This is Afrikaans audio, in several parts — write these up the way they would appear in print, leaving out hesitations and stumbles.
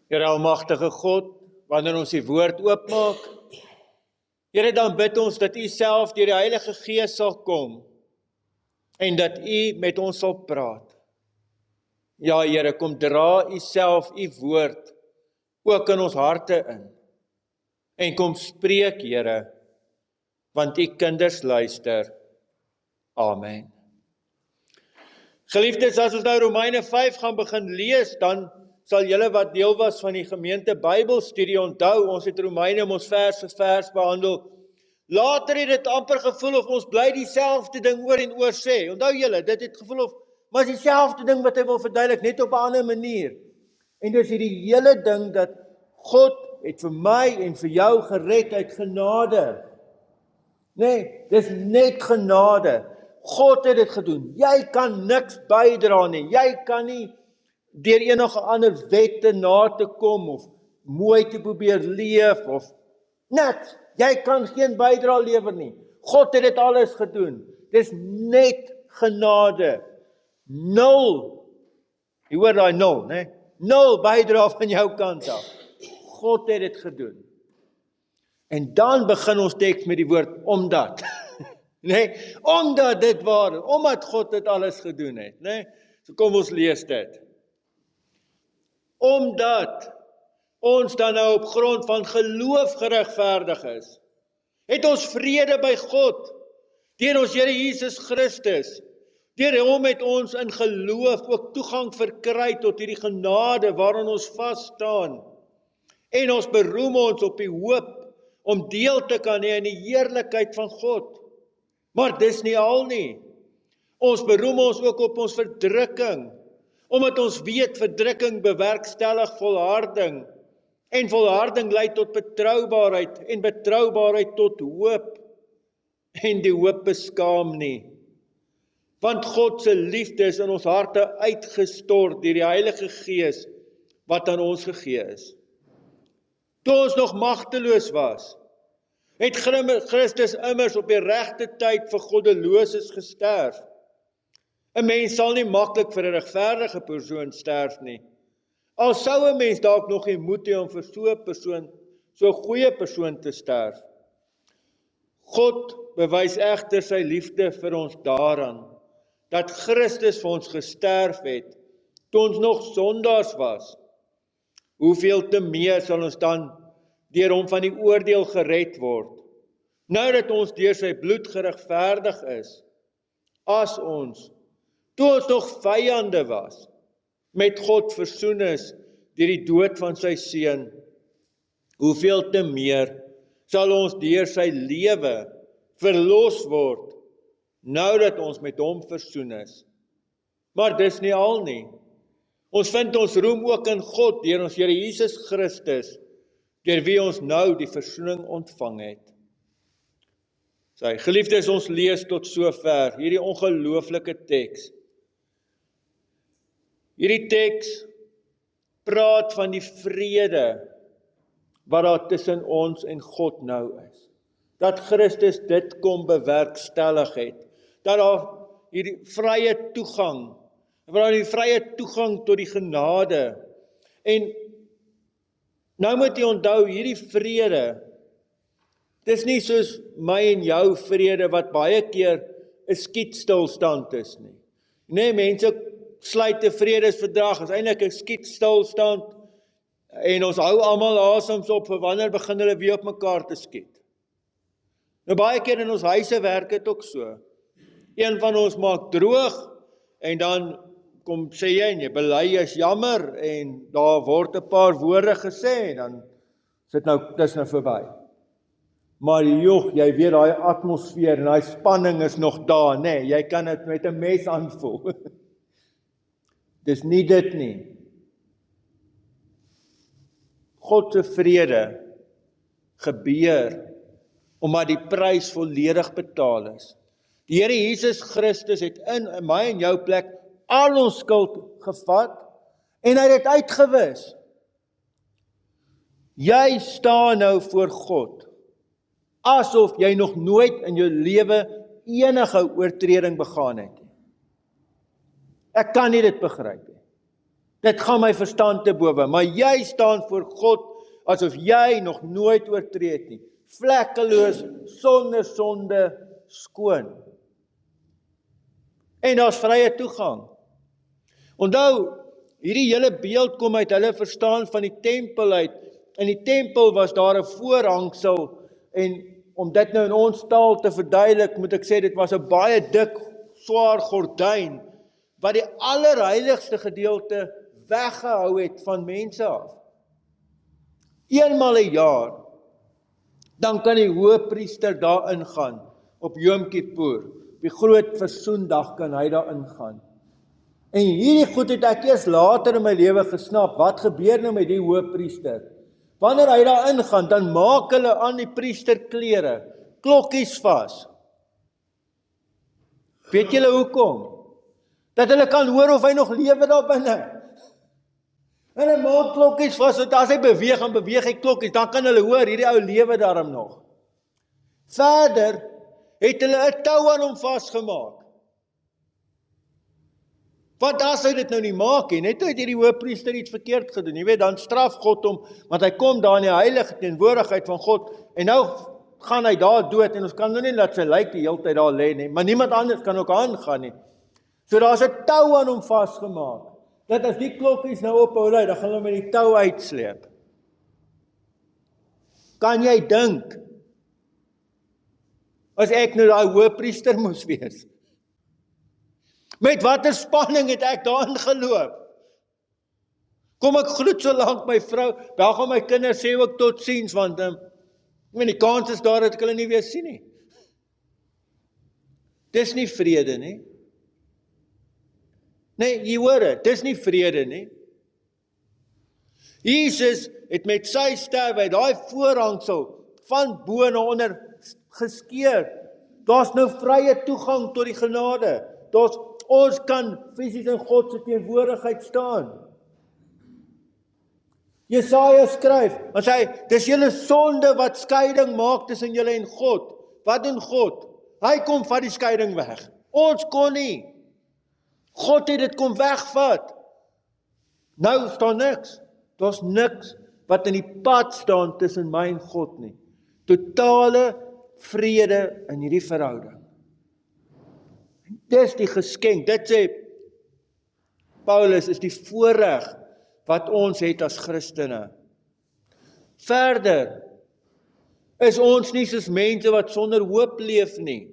Here almagtige God, wanneer ons die woord oopmaak, Here, dan bid ons dat U self deur die Heilige Gees sal kom en dat U met ons sal praat. Ja, Here, kom dra U self U woord ook in ons harte in. En kom spreek, Here, want U kinders luister. Amen. Geliefdes, as ons nou Romeine 5 gaan begin lees, dan sal julle wat deel was van die gemeente Bybelstudie onthou, ons het Romeine ons vers vir vers behandel. Later het dit amper gevoel of ons bly dieselfde ding oor en oor sê. Onthou julle, dit het gevoel of, maar is dieselfde ding wat hy wil verduidelik, net op 'n ander manier. En dis hierdie hele ding dat God het vir my en vir jou gered uit genade. Nee, dis net genade. God het dit gedoen. Jy kan niks bydra nie. Jy kan nie deur enige ander wette na te kom of mooi te probeer leef of net. Jy kan geen bydra lewer nie. God het dit alles gedoen. Dis net genade. Nul. Jy hoor daai nul, né? Nul bydra van jou kant af. God het dit gedoen. En dan begin ons teks met die woord omdat. Nee, omdat dit waar is, omdat God dit alles gedoen het, nee. So kom ons lees dit. Omdat ons dan nou op grond van geloof geregverdig is, het ons vrede by God, deur ons Here Jesus Christus. Deur hom het ons in geloof ook toegang verkry tot hierdie genade waarin ons vas staan. En ons beroem ons op die hoop om deel te kan hê in die heerlikheid van God. Maar dis nie al nie. Ons beroem ons ook op ons verdrukking, omdat ons weet verdrukking bewerkstellig volharding, en volharding lei tot betroubaarheid, en betroubaarheid tot hoop, en die hoop beskaam nie. Want God se liefde is in ons harte uitgestort deur die Heilige Gees wat aan ons gegee is. Toe ons nog magteloos was, het Christus immers op die regte tyd vir goddeloses gesterf. 'n Mens sal nie maklik vir 'n regverdige persoon sterf nie. Al sou 'n mens dalk nog nie moed hê om vir so 'n goeie persoon te sterf. God bewys egter sy liefde vir ons daaraan, dat Christus vir ons gesterf het, toe ons nog sondaars was. Hoeveel te meer sal ons dan deur hom van die oordeel gered word, nou dat ons deur sy bloed geregverdig is, as ons, toe ons nog vyande was, met God versoen is deur die dood van sy seun. Hoeveel te meer sal ons deur sy lewe verlos word, nou dat ons met hom versoen is. Maar dis nie al nie. Ons vind ons roem ook in God deur ons Here Jesus Christus, deur wie ons nou die versoening ontvang het. Sy geliefdes, ons lees tot sover hierdie ongelooflike teks. Hierdie teks praat van die vrede wat daar tussen ons en God nou is. Dat Christus dit kom bewerkstellig het. Dat daar hierdie vrye toegang, tot die genade. En nou moet jy onthou, hierdie vrede, dis nie soos my en jou vrede wat baie keer 'n skietstilstand is nie. Nee, mense sluit 'n vredesverdrag, is eintlik 'n skietstilstand en ons hou almal asems op vir wanneer begin hulle weer op mekaar te skiet. Nou baie keer in ons huise werk dit ook so. Een van ons maak droog en dan kom sê jy en jy bely is jammer en daar word 'n paar woorde gesê en dan dis nou verby. Maar joh, jy weet daai atmosfeer en daai spanning is nog daar, nê? Jy kan dit met 'n mes aanvoel. Dis nie dit nie. God se vrede gebeur omdat die prys volledig betaal is. Die Here Jesus Christus het in my en jou plek al ons skuld gevat en hy het dit uitgewis. Jy staan nou voor God asof jy nog nooit in jou lewe enige oortreding begaan het. Ek kan nie dit begryp nie. Dit gaan my verstand te bowe, maar jy staan voor God asof jy nog nooit oortree het nie. Vlekkeloos, sonder sonde, skoon. En daar's vrye toegang. Onthou, hierdie hele beeld kom uit hulle verstaan van die tempel uit. In die tempel was daar 'n voorhangsel, en om dit nou in ons taal te verduidelik, moet ek sê, dit was 'n baie dik, swaar gordyn, wat die allerheiligste gedeelte weggehou het van mense af. Eenmal 'n jaar, dan kan die hoëpriester daar ingaan, op Yom Kippur, op die groot versoendag kan hy daar ingaan. En hierdie goed het ek eers later in my lewe gesnap, wat gebeur nou met die hoëpriester? Wanneer hy daar ingaan, dan maak hulle aan die priesterklere, klokkies vas. Weet julle hoekom? Dat hulle kan hoor of hy nog lewe daar binne. En hy maak klokkies vas, so as hy beweeg, dan beweeg hy klokkies, dan kan hulle hoor, hierdie ou lewe daarom nog. Verder het hulle 'n tou aan hom vasgemaak. Want as hy dit nou nie maak nie, net het hierdie hoëpriester iets verkeerd gedoen, jy weet, dan straf God hom, want hy kom daar in die heilige teenwoordigheid van God, en nou gaan hy daar dood, en ons kan nou nie laat sy lijk die hele tyd daar lê nie, maar niemand anders kan ook aangaan nie. So daar's 'n tou aan hom vasgemaak, dat as die klokkies nou ophou lui, dan gaan hulle met die tou uitsleep. Kan jy dink, as ek nou daai hoëpriester moes wees? Met watter spanning het ek daarin geloop? Kom ek groet so lank my vrou, dan gaan my kinders sê ook tot ziens, want die kans is daar dat ek hulle nie weer sien nie. Dis nie vrede nie. Nee, jy hoor het, dis nie vrede nie. Jesus het met sy sterwe, daai voorhangsel van bo na onder geskeur. Daar's nou vrye toegang tot die genade. Ons kan fisies in God se teenwoordigheid staan. Jesaja skryf, en sê, dis julle sonde wat skeiding maak tussen julle en God. Wat doen God? Hy kom vat die skeiding weg. Ons kon nie. God het dit kom wegvat. Nou staan niks. Daar's niks wat in die pad staan tussen my en God nie. Totale vrede in hierdie verhouding. Dis die geskenk, dit sê Paulus, is die voorreg wat ons het as Christene. Verder is ons nie soos mense wat sonder hoop leef nie.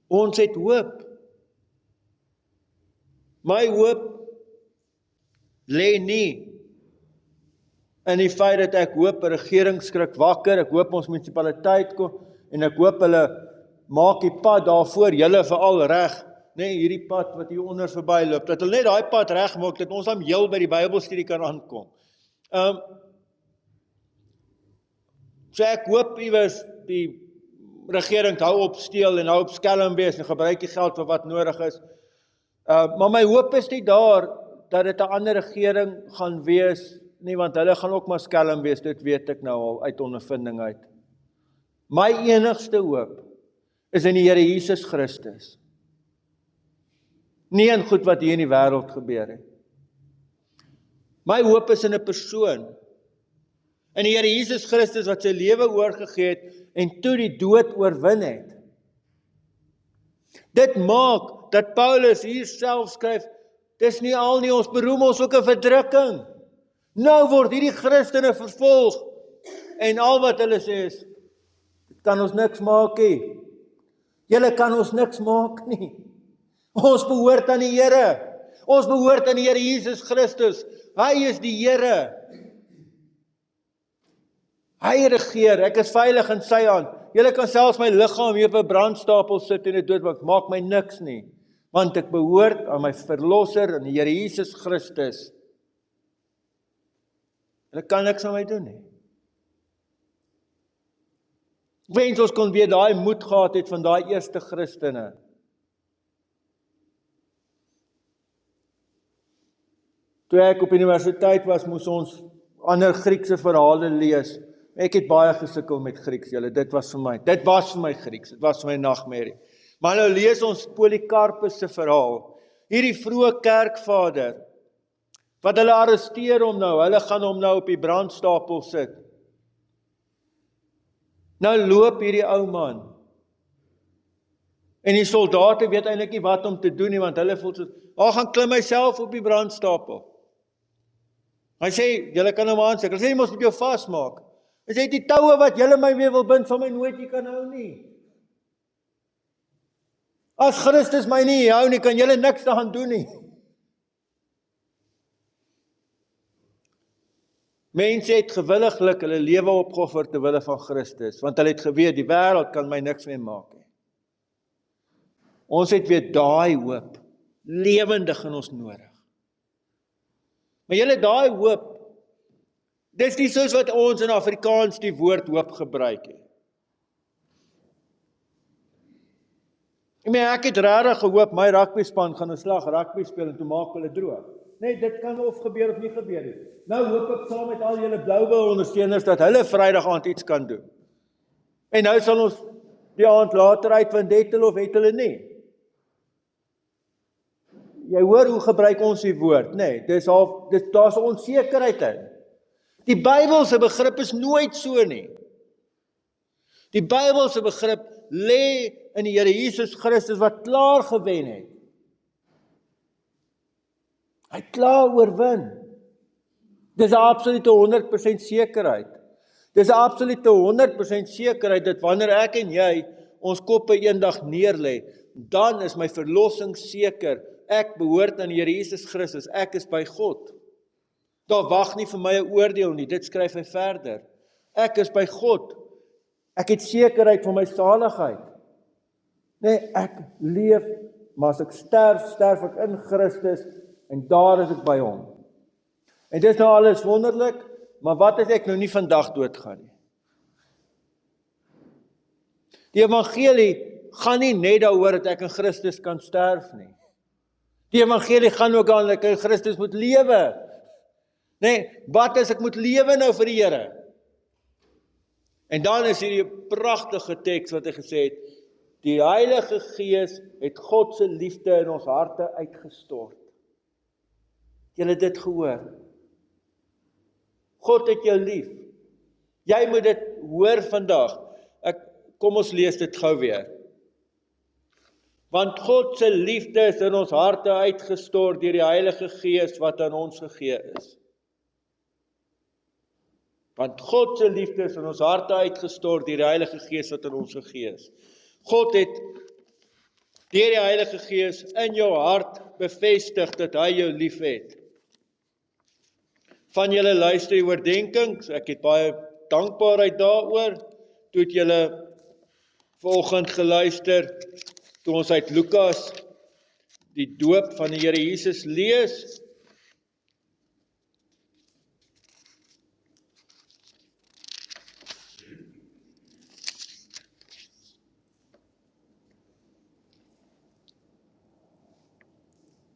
Ons het hoop. My hoop lê nie in die feit dat ek hoop 'n regering skrik wakker, ek hoop ons munisipaliteit kom, en ek hoop hulle maak die pad daarvoor, julle veral reg, nee, hierdie pad wat hier onder verby loop, dat hulle net daai pad reg maak, dat ons aan heel by die Bybelstudie kan aankom. So ek hoop iewers die regering hou op steel en hou op skelm wees en gebruik die geld vir wat nodig is. Maar my hoop is nie daar dat dit 'n ander regering gaan wees nie, want hulle gaan ook maar skelm wees, dit weet ek nou al uit ondervinding uit. My enigste hoop is in die Here Jesus Christus. Nie in goed wat hier in die wêreld gebeur het. My hoop is in 'n persoon, in die Here Jesus Christus wat sy lewe oorgegee het en toe die dood oorwin het. Dit maak dat Paulus hier self skryf, dis nie al nie, ons beroem ons ook 'n verdrukking. Nou word hierdie Christene vervolg, en al wat hulle sê is, dit kan ons niks maak nie. Julle kan ons niks maak nie. Ons behoort aan die Here. Ons behoort aan die Here Jesus Christus. Hy is die Here. Hy regeer, ek is veilig in sy hand. Julle kan selfs my liggaam hier op 'n brandstapel sit en dit doodmaak, maak my niks nie. Want ek behoort aan my verlosser, aan die Here Jesus Christus. Hulle kan niks aan my doen nie. Ek wens ons kon weer daai moed gehad het van daai eerste Christene. Toe ek op universiteit was, moes ons ander Griekse verhale lees. Ek het baie gesukkel met Grieks, julle, dit was vir my Grieks, dit was vir my nagmerrie. Maar nou lees ons Polycarpus se verhaal. Hierdie vroeë kerkvader Wat hulle arresteer hom nou, hulle gaan hom nou op die brandstapel sit. Nou loop hierdie ou man. En die soldate weet eintlik nie wat om te doen nie, want hulle voel so, gaan klim myself op die brandstapel. Hy sê, julle kan hom aansik. Hy sê, jy mos met jou vasmaak. Hy sê, die toue wat julle my mee wil bind, van my nooit nie kan hou nie. As Christus my nie hou nie, kan julle niks daaraan doen nie. Mense het gewilliglik hulle lewe opgeoffer ter wille van Christus, want hulle het geweet, die wêreld kan my niks meer maak nie. Ons het weer daai hoop, lewendig in ons nodig. Maar julle daai hoop, dis nie soos wat ons in Afrikaans die woord hoop gebruik het. Ek het regtig gehoop, my rugbyspan gaan 'n slag rugby speel en toe maak hulle droog. Nee, dit kan of gebeur of nie gebeur nie. Nou hoop ek saam met al julle Bloubou ondersteuners dat hulle Vrydag aand iets kan doen. En nou sal ons die aand later uitvind, het hulle of het hulle nie. Jy hoor hoe gebruik ons die woord, nee, daar's 'n onsekerheid in. Die Bybelse begrip is nooit so nie. Die Bybelse begrip lê in die Here Jesus Christus wat klaar gewen het. Hy het klaar oorwin. Dis 'n absolute 100% sekerheid. Dis 'n absolute 100% sekerheid dat wanneer ek en jy ons koppe eendag neerlê, dan is my verlossing seker. Ek behoort aan die Here Jesus Christus, ek is by God. Daar wag nie vir my 'n oordeel nie, dit skryf hy verder. Ek is by God. Ek het sekerheid van my saligheid. Nee, ek leef, maar as ek sterf ek in Christus, en daar is ek by hom. En dit is nou alles wonderlik, maar wat as ek nou nie vandag doodgaan nie? Die evangelie gaan nie net daaroor dat ek in Christus kan sterf nie. Die evangelie gaan ook aan dat ek in Christus moet lewe. Nee, wat as ek moet lewe nou vir die Here? En dan is hier die pragtige teks wat hy gesê het, die Heilige Gees het God se liefde in ons harte uitgestort. Julle het dit gehoor. God het jou lief. Jy moet dit hoor vandag. Kom ons lees dit gou weer. Want God se liefde is in ons harte uitgestort deur die Heilige Gees wat aan ons gegee is. Want God se liefde is in ons harte uitgestort deur die Heilige Gees wat aan ons gegee is. God het deur die Heilige Gees in jou hart bevestig dat hy jou liefhet. Van julle luister die oordeenkings, ek het baie dankbaarheid daaroor, toe het julle vanoggend geluister, toe ons uit Lukas die doop van die Here Jesus lees.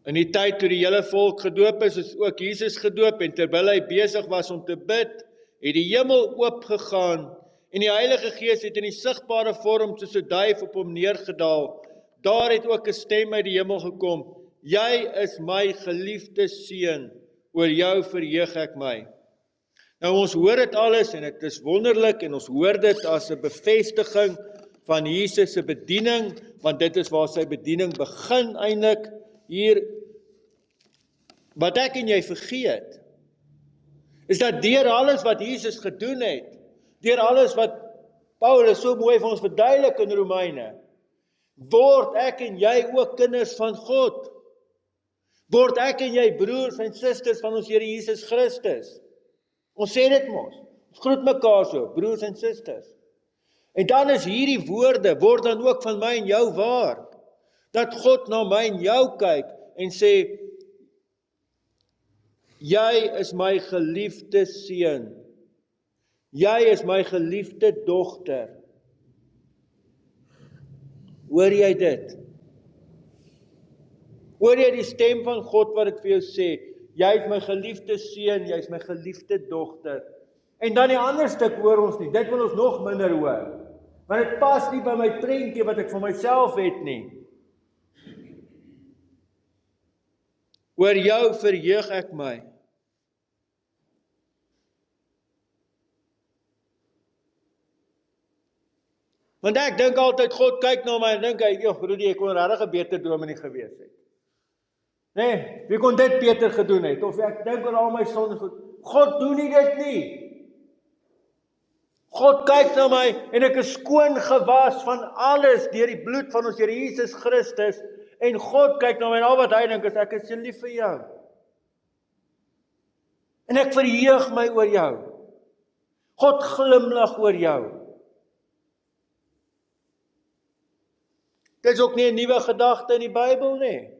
In die tyd toe die hele volk gedoop is ook Jesus gedoop, en terwyl hy besig was om te bid, het die hemel oopgegaan, en die Heilige Gees het in die sigbare vorm soos 'n duif op hom neergedaal. Daar het ook 'n stem uit die hemel gekom, jy is my geliefde seun, oor jou verheug ek my. Nou ons hoor dit alles, en dit is wonderlik, en ons hoor dit as 'n bevestiging van Jesus se bediening, want dit is waar sy bediening begin eintlik. Hier, wat ek en jy vergeet, is dat deur alles wat Jesus gedoen het, deur alles wat Paulus so mooi vir ons verduidelik in Romeine, word ek en jy ook kinders van God. Word ek en jy broers en susters van ons Here Jesus Christus. Ons sê dit mos, ons groet mekaar so, broers en susters. En dan is hierdie woorde, word dan ook van my en jou waar, dat God na my en jou kyk en sê, jy is my geliefde seun, jy is my geliefde dogter. Hoor jy dit? Hoor jy die stem van God wat dit vir jou sê, jy is my geliefde seun, jy is my geliefde dogter. En dan die ander stuk hoor ons nie, dit wil ons nog minder hoor, want dit pas nie by my prentjie wat ek vir myself het nie. Oor jou verheug ek my. Want ek dink altyd, God kyk na my en dink hy, joh, Rudy, ek kon regtig 'n beter dominee gewees het. Nee, wie kon dit beter gedoen het? Of ek dink oor al my sonde goed. God doen nie dit nie. God kyk na my en ek is skoon gewas van alles deur die bloed van ons Here Jesus Christus. En God kyk na my en al wat hy dink is, ek is lief vir jou. En ek verheug my oor jou. God glimlag oor jou. Dit is ook nie 'n nuwe gedagte in die Bybel nie.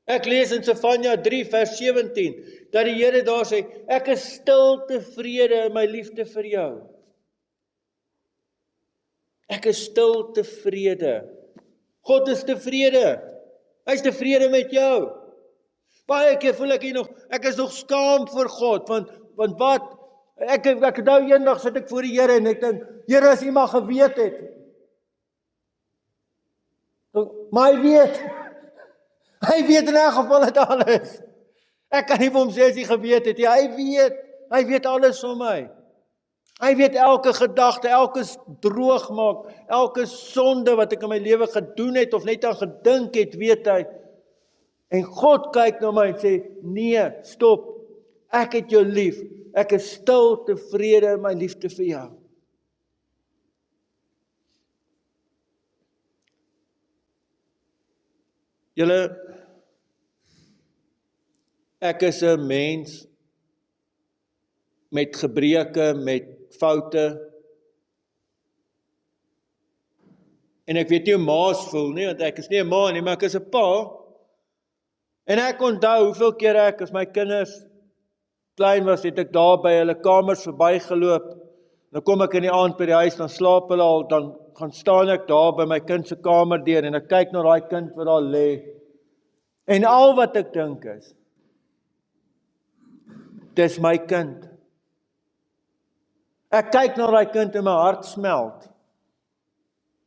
Ek lees in Sefanja 3 vers 17, dat die Here daar sê, ek is stil tevrede in my liefde vir jou. Ek is stil tevrede. God is tevrede. Hy is tevrede met jou. Baie keer voel ek is nog skaam voor God, want wat? Ek nou eendag sit ek voor die Here en ek dink, Here, as U maar geweet het. Maar hy weet in 'n geval dit alles. Ek kan nie vir hom sê as hy geweet het, hy weet alles van my. Hy weet elke gedagte, elke droog maak, elke sonde wat ek in my lewe gedoen het, of net aan gedink het, weet hy. En God kyk na my en sê, nee, stop, ek het jou lief, ek is stil tevrede in my liefde vir jou. Julle, ek is 'n mens met gebreke, met foute. En ek weet nie hoe ma's voel nie, want ek is nie 'n ma nie, maar ek is 'n pa. En ek onthou hoeveel keer ek, as my kinders klein was, het ek daar by hulle kamers verbygeloop. Dan kom ek in die aand by die huis, dan slaap hulle al, dan gaan staan ek daar by my kind se kamerdeur en ek kyk na daai kind wat daar lê. En al wat ek dink is, dis my kind. Ek kyk na daai kind en my hart smelt.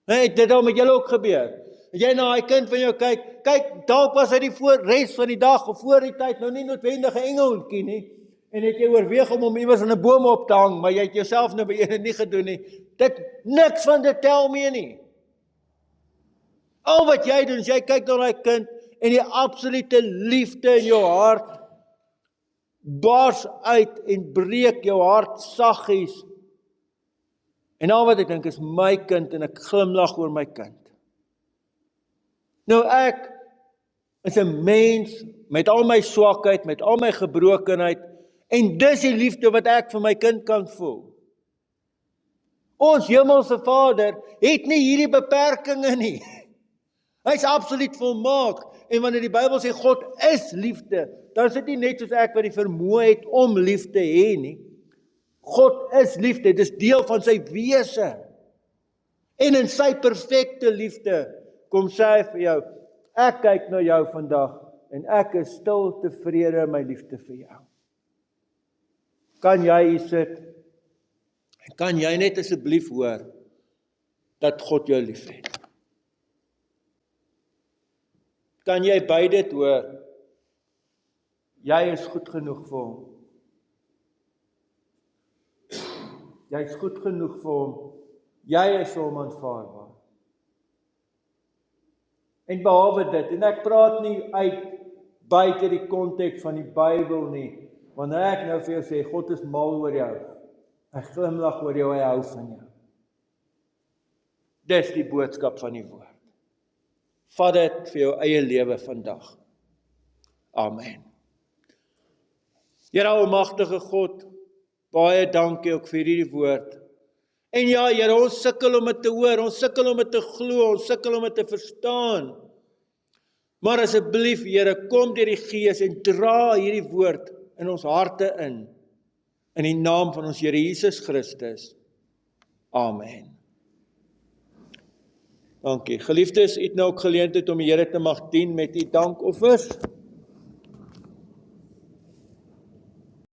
Het dit al met julle ook gebeur? As jy na daai kind van jou kyk, dalk was hy die res van die dag of voor die tyd nou nie noodwendig 'n engeltjie nie, en het jy oorweeg om iewers aan 'n boom op te hang, maar jy het jouself nou by ene nie gedoen nie. Niks van dit tel mee nie. Al wat jy doen, is jy kyk na daai kind en die absolute liefde in jou hart bars uit en breek jou hart saggies. En al wat ek dink is my kind en ek glimlag oor my kind. Nou ek is 'n mens met al my swakheid, met al my gebrokenheid, en dis die liefde wat ek vir my kind kan voel. Ons hemelse Vader het nie hierdie beperkinge nie. Hy's absoluut volmaak. En wanneer die Bybel sê God is liefde, dan is dit nie net soos ek wat die vermoë het om lief te hê nie. God is liefde, dit is deel van sy wese. En in sy perfekte liefde kom sê hy vir jou, ek kyk na jou vandag en ek is stil tevrede in my liefde vir jou. Kan jy hier sit? Kan jy net asseblief hoor dat God jou liefhet? Kan jy by dit hoor? Jy is goed genoeg vir hom. Jy is goed genoeg vir hom. Jy is vir hom aanvaarbaar. En behalwe dit, en ek praat nie uit buite die konteks van die Bybel nie, wanneer ek nou vir jou sê, God is mal oor jou, hy glimlag oor jou, hy hou van jou. Dis die boodskap van die woord. Vat dit vir jou eie lewe vandag. Amen. Here almagtige God, baie dankie ook vir hierdie woord. En ja, Here, ons sukkel om dit te hoor, ons sukkel om dit te glo, ons sukkel om dit te verstaan. Maar asseblief, Here, kom deur die Gees en dra hierdie woord in ons harte in die naam van ons Here Jesus Christus. Amen. Dankie. Geliefdes, u het nou ook geleentheid om die Here te mag dien met u dankoffers.